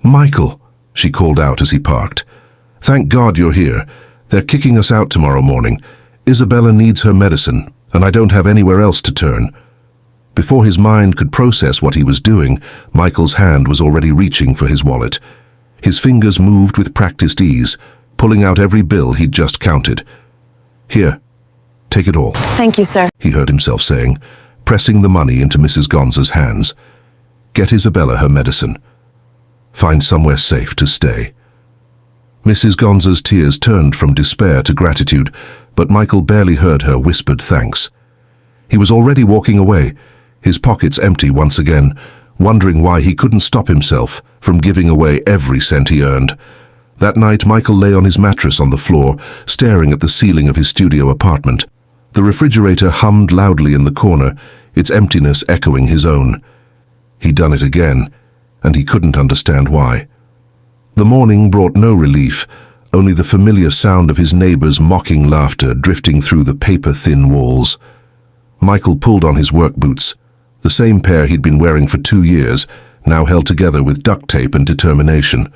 "Michael," she called out as he parked. "Thank God you're here. They're kicking us out tomorrow morning. Isabella needs her medicine, and I don't have anywhere else to turn." Before his mind could process what he was doing, Michael's hand was already reaching for his wallet. His fingers moved with practiced ease, pulling out every bill he'd just counted. "Here, take it all," Thank you, sir. he heard himself saying, pressing the money into Mrs. Gonza's hands. "Get Isabella her medicine. Find somewhere safe to stay." Mrs. Gonza's tears turned from despair to gratitude, but Michael barely heard her whispered thanks. He was already walking away, his pockets empty once again, wondering why he couldn't stop himself from giving away every cent he earned. That night, Michael lay on his mattress on the floor, staring at the ceiling of his studio apartment. The refrigerator hummed loudly in the corner, its emptiness echoing his own. He'd done it again, and he couldn't understand why. The morning brought no relief, only the familiar sound of his neighbor's mocking laughter drifting through the paper-thin walls. Michael pulled on his work boots, the same pair he'd been wearing for 2 years, now held together with duct tape and determination.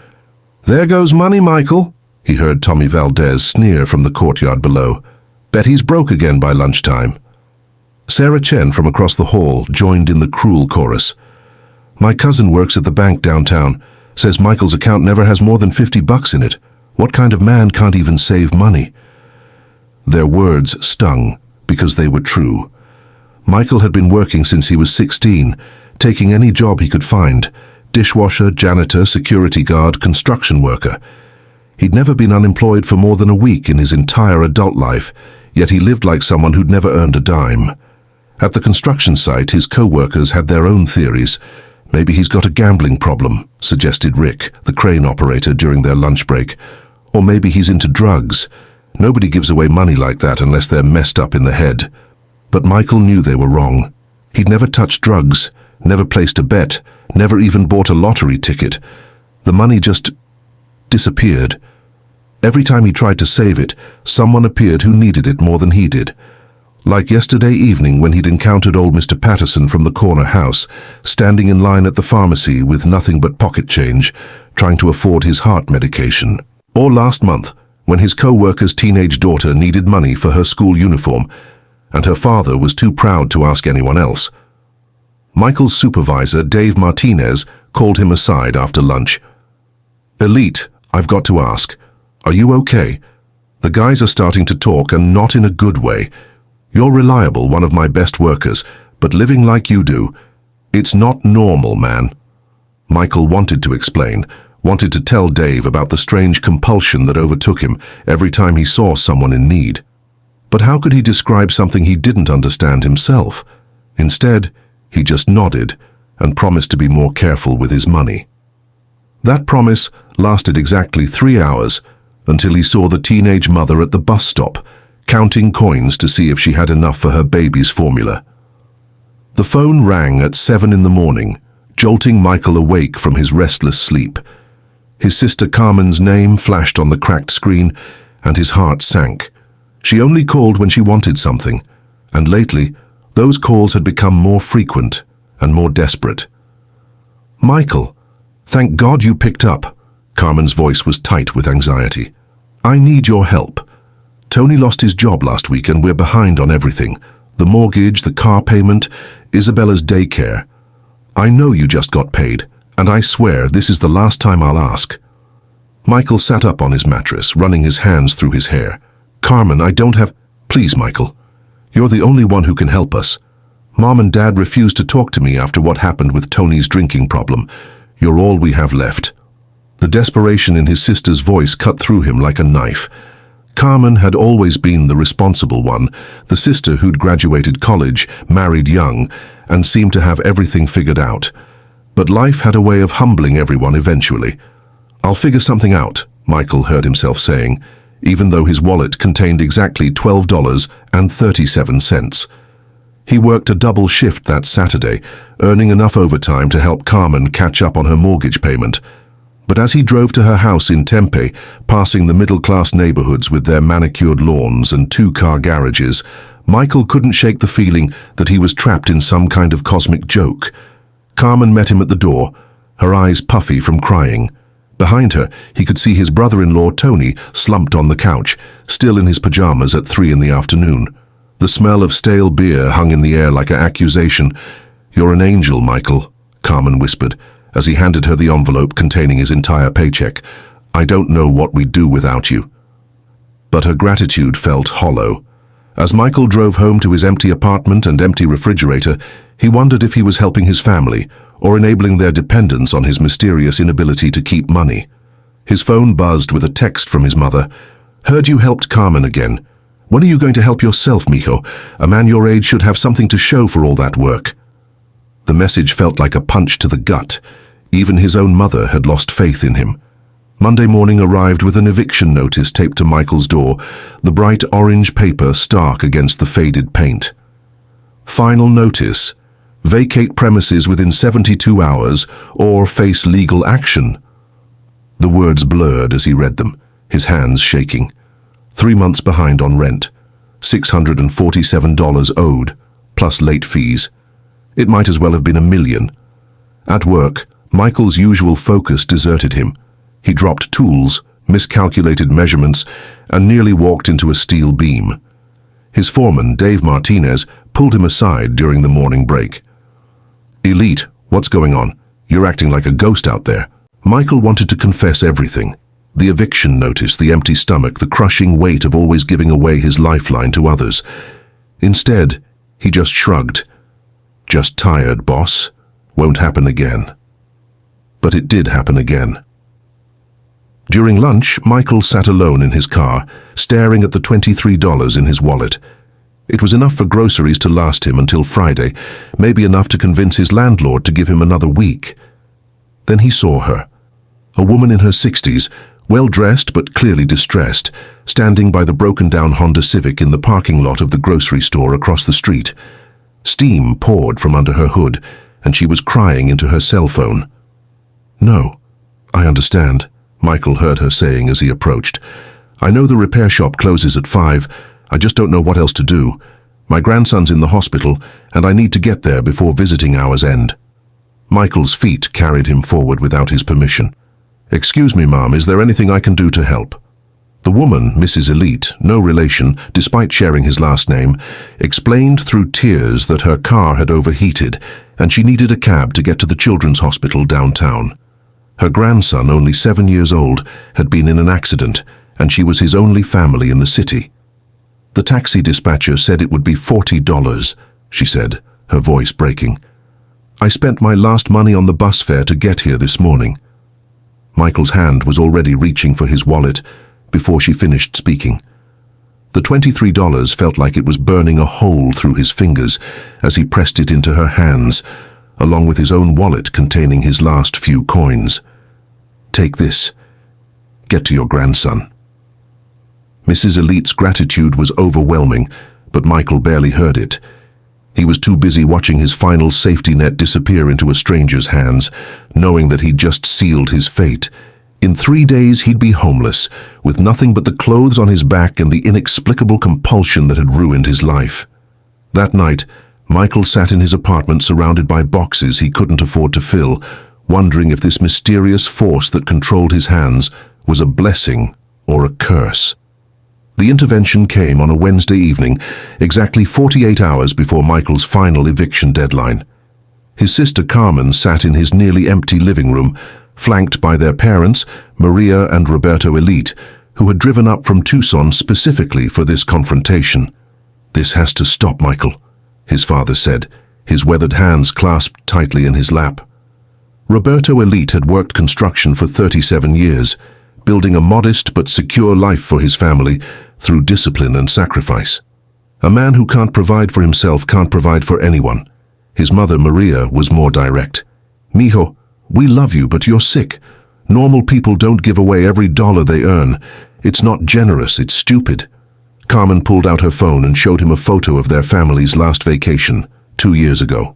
"There goes money, Michael," he heard Tommy Valdez sneer from the courtyard below. "Bet he's broke again by lunchtime." Sarah Chen from across the hall joined in the cruel chorus. "My cousin works at the bank downtown. Says Michael's account never has more than $50 in it. What kind of man can't even save money?" Their words stung because they were true. Michael had been working since he was 16, taking any job he could find: dishwasher, janitor, security guard, construction worker. He'd never been unemployed for more than a week in his entire adult life, yet he lived like someone who'd never earned a dime. At the construction site, his co-workers had their own theories. "Maybe he's got a gambling problem," suggested Rick, the crane operator, during their lunch break. "Or maybe he's into drugs. Nobody gives away money like that unless they're messed up in the head." But Michael knew they were wrong. He'd never touched drugs, never placed a bet, never even bought a lottery ticket. The money just disappeared. Every time he tried to save it, someone appeared who needed it more than he did. Like yesterday evening when he'd encountered old Mr. Patterson from the corner house, standing in line at the pharmacy with nothing but pocket change, trying to afford his heart medication. Or last month, when his co-worker's teenage daughter needed money for her school uniform, and her father was too proud to ask anyone else. Michael's supervisor, Dave Martinez, called him aside after lunch. "Elite, I've got to ask, are you okay? The guys are starting to talk, and not in a good way. You're reliable, one of my best workers, but living like you do, it's not normal, man." Michael wanted to explain, wanted to tell Dave about the strange compulsion that overtook him every time he saw someone in need. But how could he describe something he didn't understand himself? Instead, he just nodded and promised to be more careful with his money. That promise lasted exactly 3 hours, until he saw the teenage mother at the bus stop, counting coins to see if she had enough for her baby's formula. The phone rang at 7 in the morning, jolting Michael awake from his restless sleep. His sister Carmen's name flashed on the cracked screen, and his heart sank. She only called when she wanted something, and lately, those calls had become more frequent and more desperate. "Michael, thank God you picked up." Carmen's voice was tight with anxiety. "I need your help. Tony lost his job last week and we're behind on everything. The mortgage, the car payment, Isabella's daycare. I know you just got paid, and I swear this is the last time I'll ask." Michael sat up on his mattress, running his hands through his hair. "Carmen, I don't have—" "Please, Michael. You're the only one who can help us. Mom and Dad refused to talk to me after what happened with Tony's drinking problem. You're all we have left." The desperation in his sister's voice cut through him like a knife. Carmen had always been the responsible one, the sister who'd graduated college, married young, and seemed to have everything figured out. But life had a way of humbling everyone eventually. "I'll figure something out," Michael heard himself saying, even though his wallet contained exactly $12.37. He worked a double shift that Saturday, earning enough overtime to help Carmen catch up on her mortgage payment. But as he drove to her house in Tempe, passing the middle-class neighborhoods with their manicured lawns and 2-car garages, Michael couldn't shake the feeling that he was trapped in some kind of cosmic joke. Carmen met him at the door, her eyes puffy from crying. Behind her, he could see his brother-in-law Tony slumped on the couch, still in his pajamas at 3 in the afternoon. The smell of stale beer hung in the air like an accusation. "You're an angel, Michael," Carmen whispered, as he handed her the envelope containing his entire paycheck. "I don't know what we'd do without you." But her gratitude felt hollow. As Michael drove home to his empty apartment and empty refrigerator, he wondered if he was helping his family or enabling their dependence on his mysterious inability to keep money. His phone buzzed with a text from his mother. "Heard you helped Carmen again. When are you going to help yourself, mijo? A man your age should have something to show for all that work." The message felt like a punch to the gut. Even his own mother had lost faith in him. Monday morning arrived with an eviction notice taped to Michael's door, the bright orange paper stark against the faded paint. Final notice: vacate premises within 72 hours or face legal action. The words blurred as he read them, his hands shaking. 3 months behind on rent, $647 owed, plus late fees. It might as well have been $1 million. At work, Michael's usual focus deserted him. He dropped tools, miscalculated measurements, and nearly walked into a steel beam. His foreman, Dave Martinez, pulled him aside during the morning break. "Elite, what's going on? You're acting like a ghost out there." Michael wanted to confess everything. The eviction notice, the empty stomach, the crushing weight of always giving away his lifeline to others. Instead, he just shrugged. "Just tired, boss. Won't happen again." But it did happen again. During lunch, Michael sat alone in his car, staring at the $23 in his wallet. It was enough for groceries to last him until Friday, maybe enough to convince his landlord to give him another week. Then he saw her, a woman in her 60s, well-dressed but clearly distressed, standing by the broken-down Honda Civic in the parking lot of the grocery store across the street. Steam poured from under her hood, and she was crying into her cell phone. "No, I understand," Michael heard her saying as he approached. "I know the repair shop closes at 5. I just don't know what else to do. My grandson's in the hospital, and I need to get there before visiting hours end." Michael's feet carried him forward without his permission. "Excuse me, Mom, is there anything I can do to help?" The woman, Mrs. Elite, no relation, despite sharing his last name, explained through tears that her car had overheated and she needed a cab to get to the children's hospital downtown. Her grandson, only 7 years old, had been in an accident, and she was his only family in the city. "The taxi dispatcher said it would be $40, she said, her voice breaking. "I spent my last money on the bus fare to get here this morning." Michael's hand was already reaching for his wallet before she finished speaking. The $23 felt like it was burning a hole through his fingers as he pressed it into her hands, along with his own wallet containing his last few coins. "Take this. Get to your grandson." Mrs. Elite's gratitude was overwhelming, but Michael barely heard it. He was too busy watching his final safety net disappear into a stranger's hands, knowing that he'd just sealed his fate. In 3 days he'd be homeless, with nothing but the clothes on his back and the inexplicable compulsion that had ruined his life. That night, Michael sat in his apartment surrounded by boxes he couldn't afford to fill, wondering if this mysterious force that controlled his hands was a blessing or a curse. The intervention came on a Wednesday evening, exactly 48 hours before Michael's final eviction deadline. His sister Carmen sat in his nearly empty living room, flanked by their parents, Maria and Roberto Elite, who had driven up from Tucson specifically for this confrontation. "This has to stop, Michael," his father said, his weathered hands clasped tightly in his lap. Roberto Elite had worked construction for 37 years, building a modest but secure life for his family through discipline and sacrifice. A man who can't provide for himself can't provide for anyone. His mother, Maria, was more direct. "Mijo, we love you, but you're sick. Normal people don't give away every dollar they earn. It's not generous, it's stupid." Carmen pulled out her phone and showed him a photo of their family's last vacation, 2 years ago.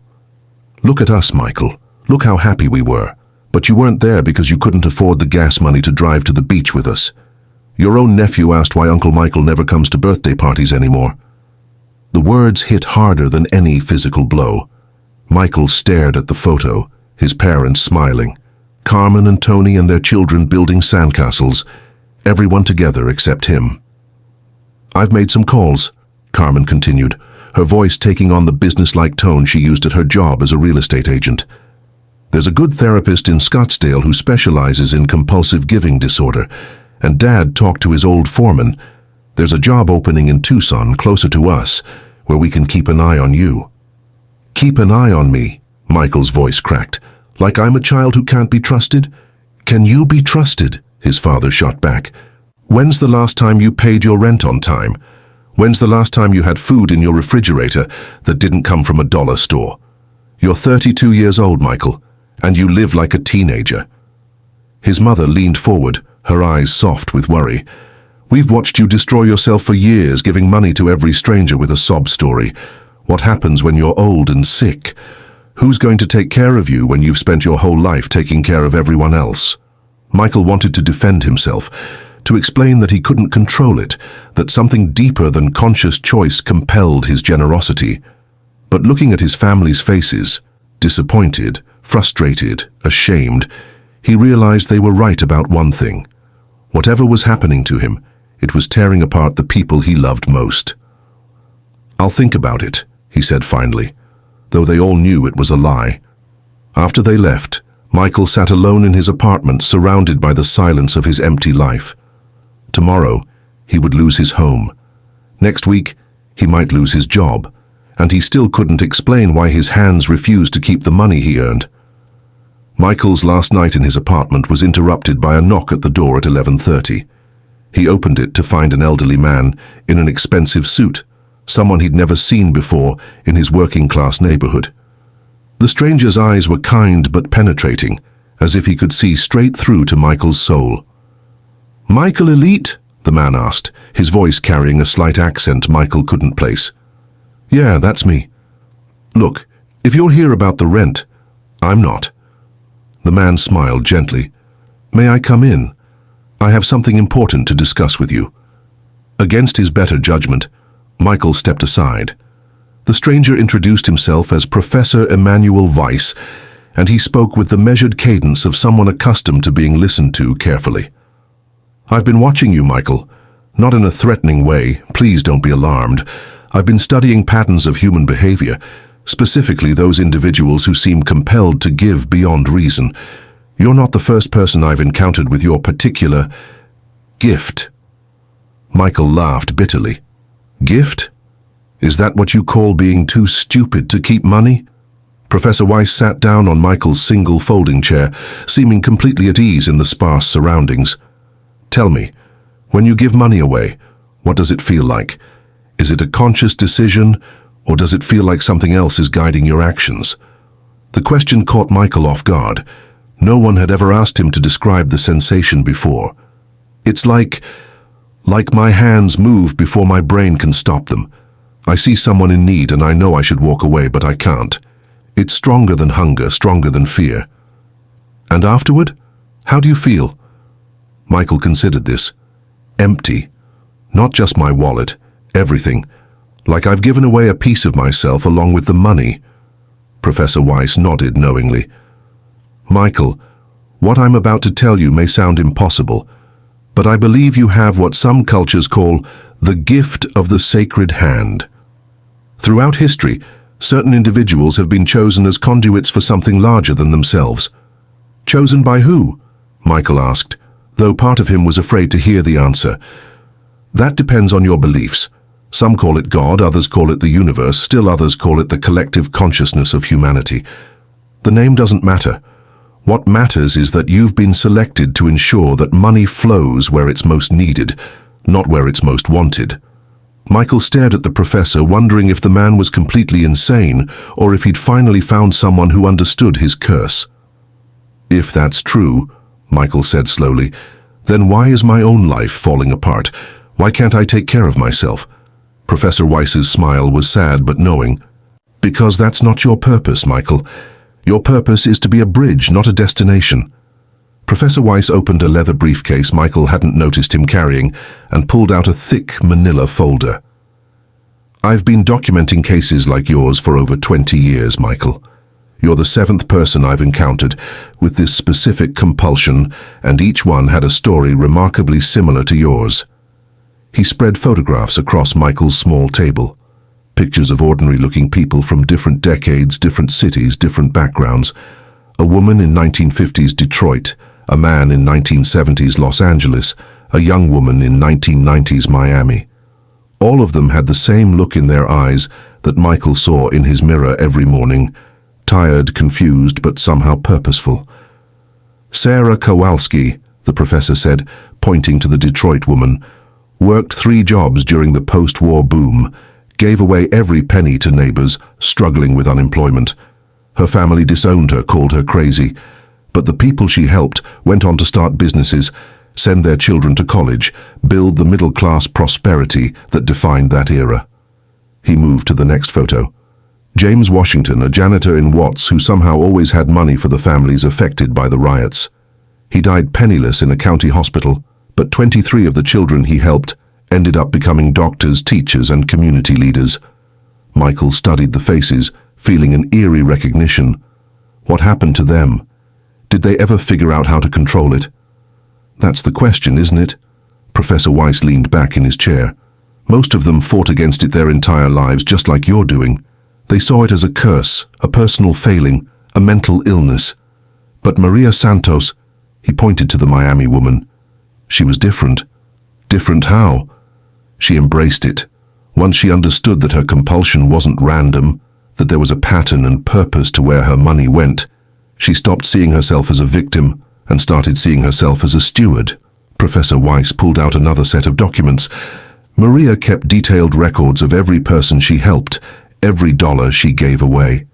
"Look at us, Michael. Look how happy we were. But you weren't there because you couldn't afford the gas money to drive to the beach with us. Your own nephew asked why Uncle Michael never comes to birthday parties anymore." The words hit harder than any physical blow. Michael stared at the photo, his parents smiling. Carmen and Tony and their children building sandcastles, everyone together except him. "I've made some calls," Carmen continued, her voice taking on the businesslike tone she used at her job as a real estate agent. "There's a good therapist in Scottsdale who specializes in compulsive giving disorder, and Dad talked to his old foreman. There's a job opening in Tucson, closer to us, where we can keep an eye on you." "Keep an eye on me?" Michael's voice cracked. "Like I'm a child who can't be trusted? Can you be trusted?" his father shot back. "When's the last time you paid your rent on time? When's the last time you had food in your refrigerator that didn't come from a dollar store? You're 32 years old, Michael, and you live like a teenager." His mother leaned forward, her eyes soft with worry. "We've watched you destroy yourself for years, giving money to every stranger with a sob story. What happens when you're old and sick? Who's going to take care of you when you've spent your whole life taking care of everyone else?" Michael wanted to defend himself, to explain that he couldn't control it, that something deeper than conscious choice compelled his generosity. But looking at his family's faces, disappointed, frustrated, ashamed, he realized they were right about one thing. Whatever was happening to him, it was tearing apart the people he loved most. "I'll think about it," he said finally, though they all knew it was a lie. After they left, Michael sat alone in his apartment, surrounded by the silence of his empty life. Tomorrow, he would lose his home. Next week, he might lose his job, and he still couldn't explain why his hands refused to keep the money he earned. Michael's last night in his apartment was interrupted by a knock at the door at 11:30. He opened it to find an elderly man in an expensive suit, someone he'd never seen before in his working-class neighborhood. The stranger's eyes were kind but penetrating, as if he could see straight through to Michael's soul. "Michael Elite?" the man asked, his voice carrying a slight accent Michael couldn't place. "Yeah, that's me. Look, if you're here about the rent, I'm not." The man smiled gently. "May I come in? I have something important to discuss with you." Against his better judgment, Michael stepped aside. The stranger introduced himself as Professor Emmanuel Weiss, and he spoke with the measured cadence of someone accustomed to being listened to carefully. "I've been watching you, Michael. Not in a threatening way, please don't be alarmed. I've been studying patterns of human behavior, specifically those individuals who seem compelled to give beyond reason. You're not the first person I've encountered with your particular gift." Michael laughed bitterly. "Gift? Is that what you call being too stupid to keep money?" Professor Weiss sat down on Michael's single folding chair, seeming completely at ease in the sparse surroundings. "Tell me, when you give money away, what does it feel like? Is it a conscious decision, or does it feel like something else is guiding your actions?" The question caught Michael off guard. No one had ever asked him to describe the sensation before. "It's like my hands move before my brain can stop them. I see someone in need and I know I should walk away, but I can't. It's stronger than hunger, stronger than fear." "And afterward? How do you feel?" Michael considered this. "Empty. Not just my wallet, everything. Like I've given away a piece of myself along with the money." Professor Weiss nodded knowingly. "Michael, what I'm about to tell you may sound impossible, but I believe you have what some cultures call the gift of the sacred hand. Throughout history, certain individuals have been chosen as conduits for something larger than themselves." "Chosen by who?" Michael asked, though part of him was afraid to hear the answer. "That depends on your beliefs. Some call it God, others call it the universe, still others call it the collective consciousness of humanity. The name doesn't matter. What matters is that you've been selected to ensure that money flows where it's most needed, not where it's most wanted." Michael stared at the professor, wondering if the man was completely insane or if he'd finally found someone who understood his curse. "If that's true," Michael said slowly, "then why is my own life falling apart? Why can't I take care of myself?" Professor Weiss's smile was sad but knowing. "Because that's not your purpose, Michael. Your purpose is to be a bridge, not a destination." Professor Weiss opened a leather briefcase Michael hadn't noticed him carrying and pulled out a thick manila folder. "I've been documenting cases like yours for over 20 years, Michael. You're the seventh person I've encountered with this specific compulsion, and each one had a story remarkably similar to yours." He spread photographs across Michael's small table. Pictures of ordinary-looking people from different decades, different cities, different backgrounds. A woman in 1950s Detroit, a man in 1970s Los Angeles, a young woman in 1990s Miami. All of them had the same look in their eyes that Michael saw in his mirror every morning, tired, confused, but somehow purposeful. Sarah Kowalski, the professor said, pointing to the Detroit woman, worked 3 jobs during the post-war boom, gave away every penny to neighbors struggling with unemployment. Her family disowned her, called her crazy, but the people she helped went on to start businesses, send their children to college, build the middle-class prosperity that defined that era. He moved to the next photo. James Washington, a janitor in Watts who somehow always had money for the families affected by the riots. He died penniless in a county hospital, but 23 of the children he helped ended up becoming doctors, teachers, and community leaders. Michael studied the faces, feeling an eerie recognition. What happened to them? Did they ever figure out how to control it? That's the question, isn't it? Professor Weiss leaned back in his chair. Most of them fought against it their entire lives, just like you're doing. They saw it as a curse, a personal failing, a mental illness. But Maria Santos, he pointed to the Miami woman. She was different. Different how? She embraced it. Once she understood that her compulsion wasn't random, that there was a pattern and purpose to where her money went, she stopped seeing herself as a victim and started seeing herself as a steward. Professor Weiss pulled out another set of documents. Maria kept detailed records of every person she helped, every dollar she gave away.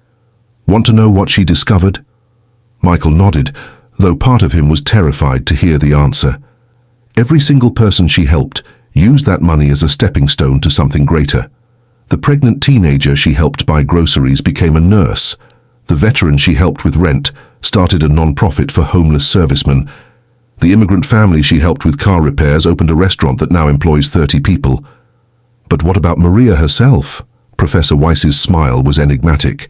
Want to know what she discovered? Michael nodded, though part of him was terrified to hear the answer. Every single person she helped used that money as a stepping stone to something greater. The pregnant teenager she helped buy groceries became a nurse. The veteran she helped with rent started a non-profit for homeless servicemen. The immigrant family she helped with car repairs opened a restaurant that now employs 30 people. But what about Maria herself? Professor Weiss's smile was enigmatic.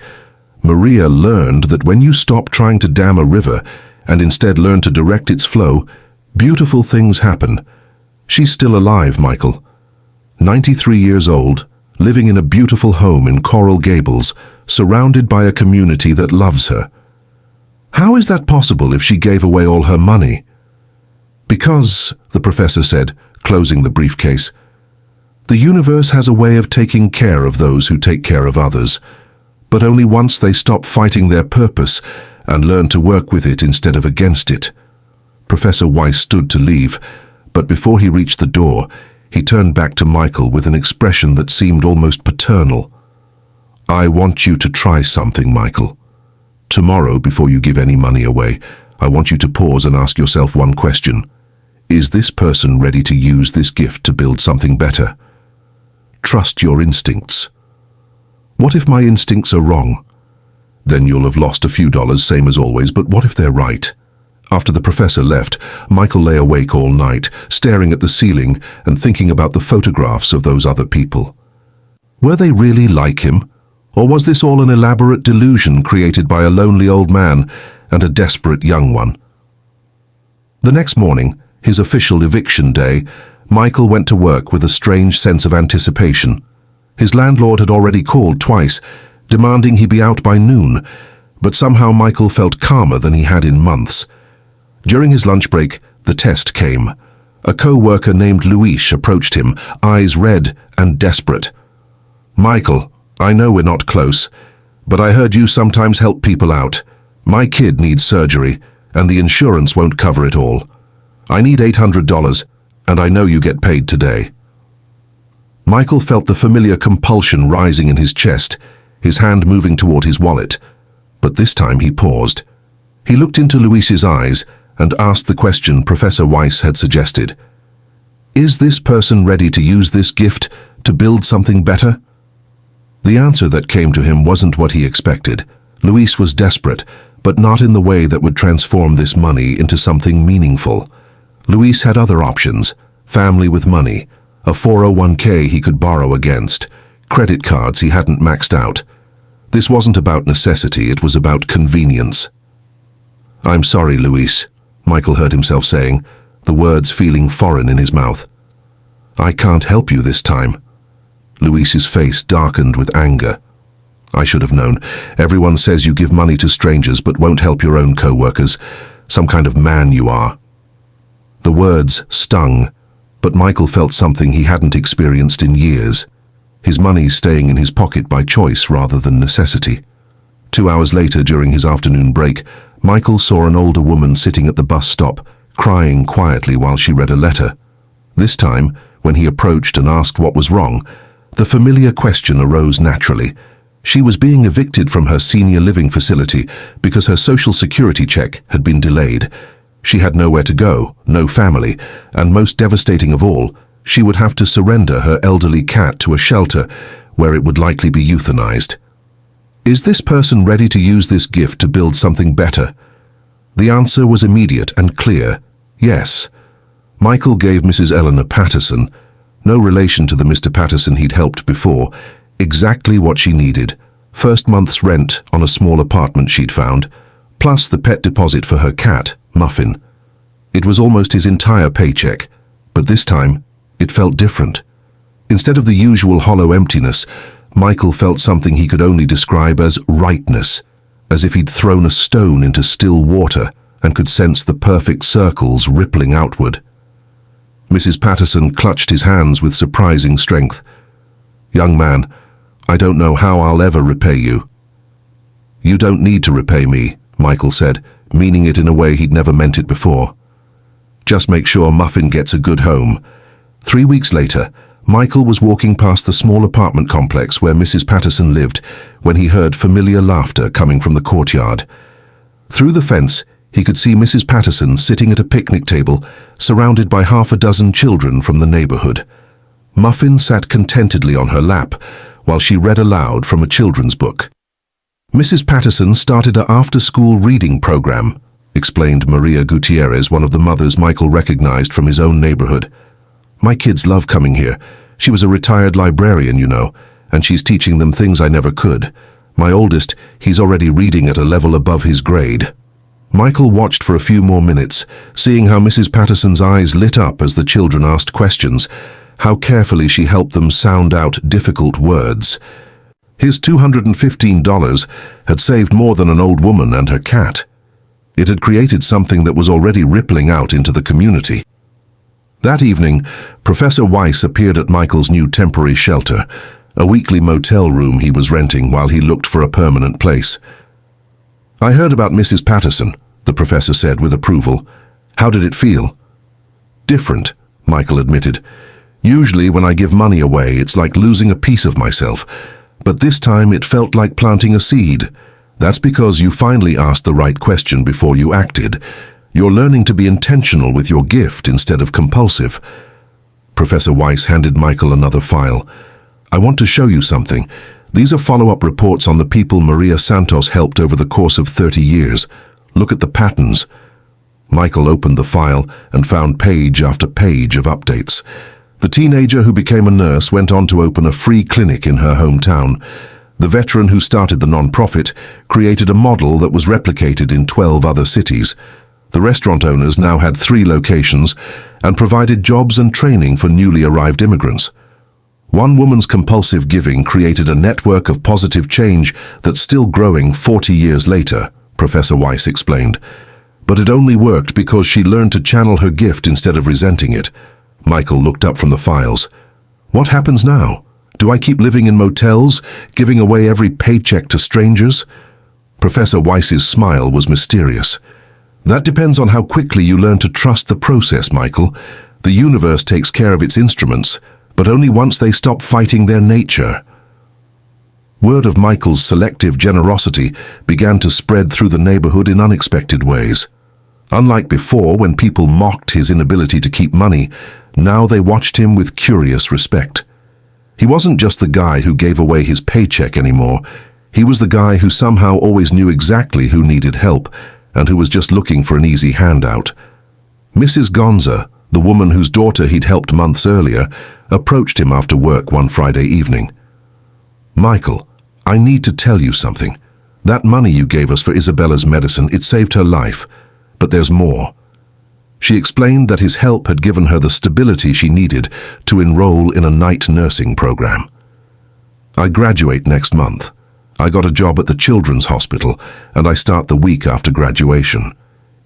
Maria learned that when you stop trying to dam a river and instead learn to direct its flow, beautiful things happen. She's still alive, Michael. 93 years old, living in a beautiful home in Coral Gables, surrounded by a community that loves her. How is that possible if she gave away all her money? Because, the professor said, closing the briefcase, the universe has a way of taking care of those who take care of others, but only once they stop fighting their purpose and learn to work with it instead of against it. Professor Weiss stood to leave, but before he reached the door, he turned back to Michael with an expression that seemed almost paternal. I want you to try something, Michael. Tomorrow, before you give any money away, I want you to pause and ask yourself one question. Is this person ready to use this gift to build something better? Trust your instincts. What if my instincts are wrong? Then you'll have lost a few dollars, same as always, but what if they're right? After the professor left, Michael lay awake all night, staring at the ceiling and thinking about the photographs of those other people. Were they really like him? Or was this all an elaborate delusion created by a lonely old man and a desperate young one? The next morning, his official eviction day, Michael went to work with a strange sense of anticipation. His landlord had already called twice, demanding he be out by noon, but somehow Michael felt calmer than he had in months. During his lunch break, the test came. A co-worker named Luis approached him, eyes red and desperate. Michael, I know we're not close, but I heard you sometimes help people out. My kid needs surgery, and the insurance won't cover it all. I need $800, and I know you get paid today. Michael felt the familiar compulsion rising in his chest, his hand moving toward his wallet. But this time he paused. He looked into Luis's eyes and asked the question Professor Weiss had suggested. Is this person ready to use this gift to build something better? The answer that came to him wasn't what he expected. Luis was desperate, but not in the way that would transform this money into something meaningful. Luis had other options: family with money, a 401k he could borrow against, credit cards he hadn't maxed out. This wasn't about necessity, it was about convenience. "I'm sorry, Luis," Michael heard himself saying, the words feeling foreign in his mouth. "I can't help you this time." Luis's face darkened with anger. "I should have known. Everyone says you give money to strangers but won't help your own co-workers. Some kind of man you are." The words stung, but Michael felt something he hadn't experienced in years. His money staying in his pocket by choice rather than necessity. 2 hours later, during his afternoon break, Michael saw an older woman sitting at the bus stop, crying quietly while she read a letter. This time, when he approached and asked what was wrong, the familiar question arose naturally. She was being evicted from her senior living facility because her social security check had been delayed. She had nowhere to go, no family, and most devastating of all, she would have to surrender her elderly cat to a shelter where it would likely be euthanized. Is this person ready to use this gift to build something better? The answer was immediate and clear. Yes. Michael gave Mrs. Eleanor Patterson, no relation to the Mr. Patterson he'd helped before, exactly what she needed. First month's rent on a small apartment she'd found, plus the pet deposit for her cat, Muffin. It was almost his entire paycheck, but this time it felt different. Instead of the usual hollow emptiness, Michael felt something he could only describe as rightness, as if he'd thrown a stone into still water and could sense the perfect circles rippling outward. Mrs. Patterson clutched his hands with surprising strength. "Young man, I don't know how I'll ever repay you." "You don't need to repay me," Michael said, meaning it in a way he'd never meant it before. "Just make sure Muffin gets a good home." 3 weeks later, Michael was walking past the small apartment complex where Mrs. Patterson lived when he heard familiar laughter coming from the courtyard. Through the fence, he could see Mrs. Patterson sitting at a picnic table, surrounded by half a dozen children from the neighborhood. Muffin sat contentedly on her lap while she read aloud from a children's book. "Mrs. Patterson started an after-school reading program," explained Maria Gutierrez, one of the mothers Michael recognized from his own neighborhood. "My kids love coming here. She was a retired librarian, you know, and she's teaching them things I never could. My oldest, he's already reading at a level above his grade." Michael watched for a few more minutes, seeing how Mrs. Patterson's eyes lit up as the children asked questions, how carefully she helped them sound out difficult words. His $215 had saved more than an old woman and her cat. It had created something that was already rippling out into the community. That evening, Professor Weiss appeared at Michael's new temporary shelter, a weekly motel room he was renting while he looked for a permanent place. "I heard about Mrs. Patterson," the professor said with approval. "How did it feel?" "Different," Michael admitted. "Usually when I give money away, it's like losing a piece of myself. But this time it felt like planting a seed. That's because you finally asked the right question before you acted. You're learning to be intentional with your gift instead of compulsive." Professor Weiss handed Michael another file. "I want to show you something. These are follow-up reports on the people Maria Santos helped over the course of 30 years. Look at the patterns." Michael opened the file and found page after page of updates. The teenager who became a nurse went on to open a free clinic in her hometown. The veteran who started the non-profit created a model that was replicated in 12 other cities. The restaurant owners now had 3 locations and provided jobs and training for newly arrived immigrants. One woman's compulsive giving created a network of positive change that's still growing 40 years later, Professor Weiss explained. But it only worked because she learned to channel her gift instead of resenting it. Michael looked up from the files. "What happens now? Do I keep living in motels, giving away every paycheck to strangers?" Professor Weiss's smile was mysterious. "That depends on how quickly you learn to trust the process, Michael. The universe takes care of its instruments, but only once they stop fighting their nature." Word of Michael's selective generosity began to spread through the neighborhood in unexpected ways. Unlike before, when people mocked his inability to keep money, now they watched him with curious respect. He wasn't just the guy who gave away his paycheck anymore. He was the guy who somehow always knew exactly who needed help and who was just looking for an easy handout. Mrs. Gonza, the woman whose daughter he'd helped months earlier, approached him after work one Friday evening. "Michael, I need to tell you something. That money you gave us for Isabella's medicine, it saved her life. But there's more." She explained that his help had given her the stability she needed to enroll in a night nursing program. "I graduate next month. I got a job at the children's hospital, and I start the week after graduation.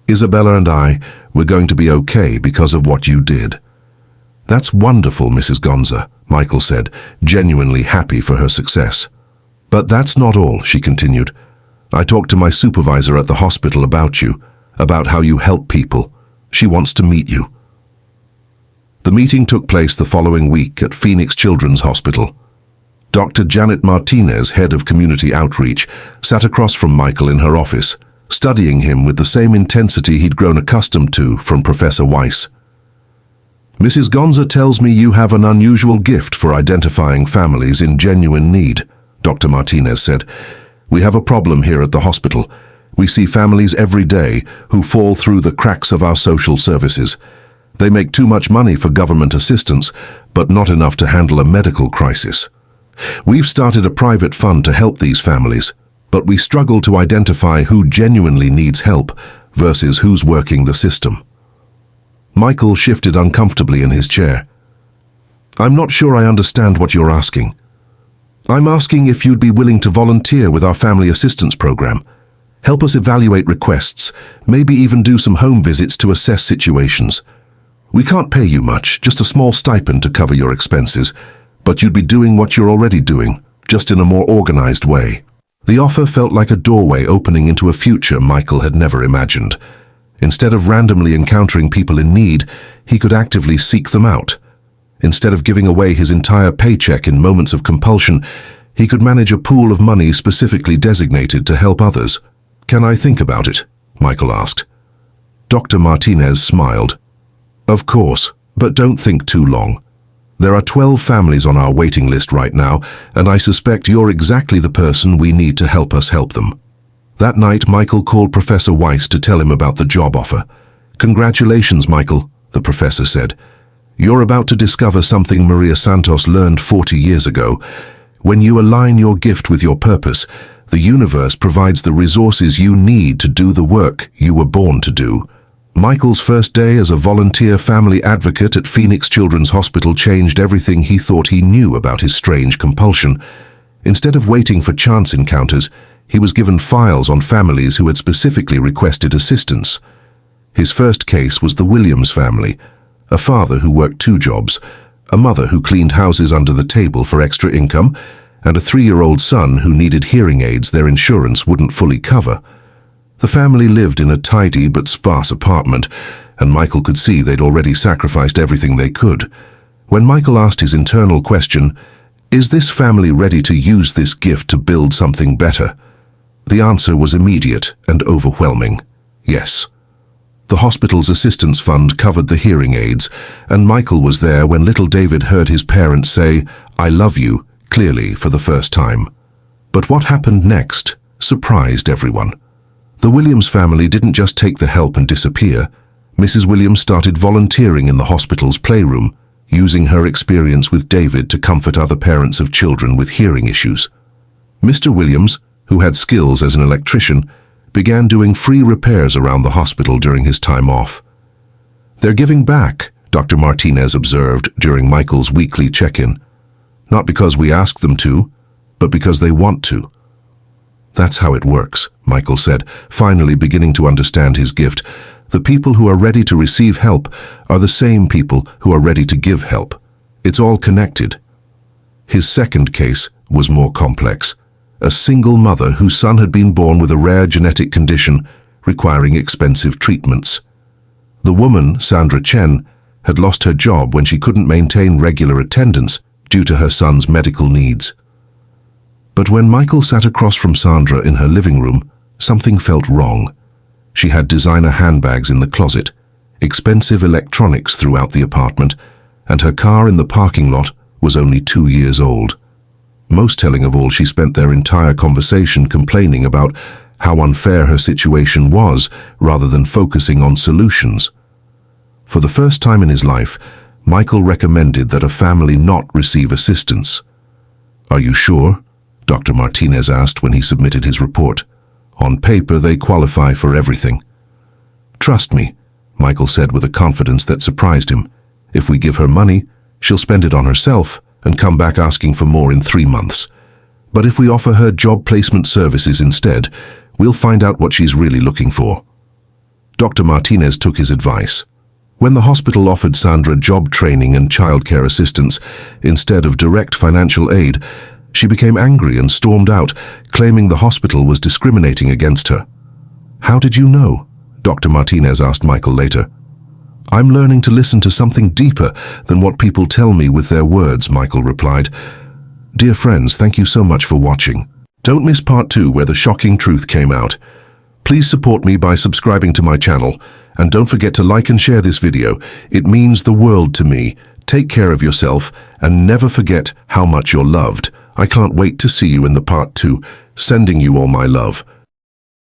Isabella and I, we're going to be okay because of what you did." "That's wonderful, Mrs. Gonza," Michael said, genuinely happy for her success. "But that's not all," she continued. "I talked to my supervisor at the hospital about you, about how you help people. She wants to meet you." The meeting took place the following week at Phoenix Children's Hospital. Dr. Janet Martinez, head of community outreach, sat across from Michael in her office, studying him with the same intensity he'd grown accustomed to from Professor Weiss. "Mrs. Gonza tells me you have an unusual gift for identifying families in genuine need," Dr. Martinez said. "We have a problem here at the hospital. We see families every day who fall through the cracks of our social services. They make too much money for government assistance, but not enough to handle a medical crisis. We've started a private fund to help these families, but we struggle to identify who genuinely needs help versus who's working the system." Michael shifted uncomfortably in his chair. "I'm not sure I understand what you're asking. I'm asking if you'd be willing to volunteer with our family assistance program. Help us evaluate requests, maybe even do some home visits to assess situations. We can't pay you much, just a small stipend to cover your expenses, but you'd be doing what you're already doing, just in a more organized way." The offer felt like a doorway opening into a future Michael had never imagined. Instead of randomly encountering people in need, he could actively seek them out. Instead of giving away his entire paycheck in moments of compulsion, he could manage a pool of money specifically designated to help others. "Can I think about it?" Michael asked. Dr. Martinez smiled. "Of course, but don't think too long. There are 12 families on our waiting list right now, and I suspect you're exactly the person we need to help us help them." That night, Michael called Professor Weiss to tell him about the job offer. "Congratulations, Michael," the professor said. "You're about to discover something Maria Santos learned 40 years ago. When you align your gift with your purpose, the universe provides the resources you need to do the work you were born to do." Michael's first day as a volunteer family advocate at Phoenix Children's Hospital changed everything he thought he knew about his strange compulsion. Instead of waiting for chance encounters, he was given files on families who had specifically requested assistance. His first case was the Williams family, a father who worked 2 jobs, a mother who cleaned houses under the table for extra income, and a 3-year-old son who needed hearing aids their insurance wouldn't fully cover. The family lived in a tidy but sparse apartment, and Michael could see they'd already sacrificed everything they could. When Michael asked his internal question, "Is this family ready to use this gift to build something better?" the answer was immediate and overwhelming. Yes. The hospital's assistance fund covered the hearing aids, and Michael was there when little David heard his parents say, "I love you," clearly for the first time. But what happened next surprised everyone. The Williams family didn't just take the help and disappear. Mrs. Williams started volunteering in the hospital's playroom, using her experience with David to comfort other parents of children with hearing issues. Mr. Williams, who had skills as an electrician, began doing free repairs around the hospital during his time off. "They're giving back," Dr. Martinez observed during Michael's weekly check-in. "Not because we ask them to, but because they want to." "That's how it works," Michael said, finally beginning to understand his gift. "The people who are ready to receive help are the same people who are ready to give help. It's all connected." His second case was more complex. A single mother whose son had been born with a rare genetic condition requiring expensive treatments. The woman, Sandra Chen, had lost her job when she couldn't maintain regular attendance due to her son's medical needs. But when Michael sat across from Sandra in her living room, something felt wrong. She had designer handbags in the closet, expensive electronics throughout the apartment, and her car in the parking lot was only 2 years old. Most telling of all, she spent their entire conversation complaining about how unfair her situation was rather than focusing on solutions. For the first time in his life, Michael recommended that a family not receive assistance. "Are you sure?" Dr. Martinez asked when he submitted his report. On paper, they qualify for everything. Trust me, Michael said with a confidence that surprised him. If we give her money, she'll spend it on herself and come back asking for more in 3 months. But if we offer her job placement services instead, we'll find out what she's really looking for. Dr. Martinez took his advice. When the hospital offered Sandra job training and childcare assistance instead of direct financial aid, she became angry and stormed out, claiming the hospital was discriminating against her. "How did you know?" Dr. Martinez asked Michael later. "I'm learning to listen to something deeper than what people tell me with their words," Michael replied. Dear friends, thank you so much for watching. Don't miss part 2 where the shocking truth came out. Please support me by subscribing to my channel, and don't forget to like and share this video. It means the world to me. Take care of yourself, and never forget how much you're loved. I can't wait to see you in the part 2. Sending you all my love.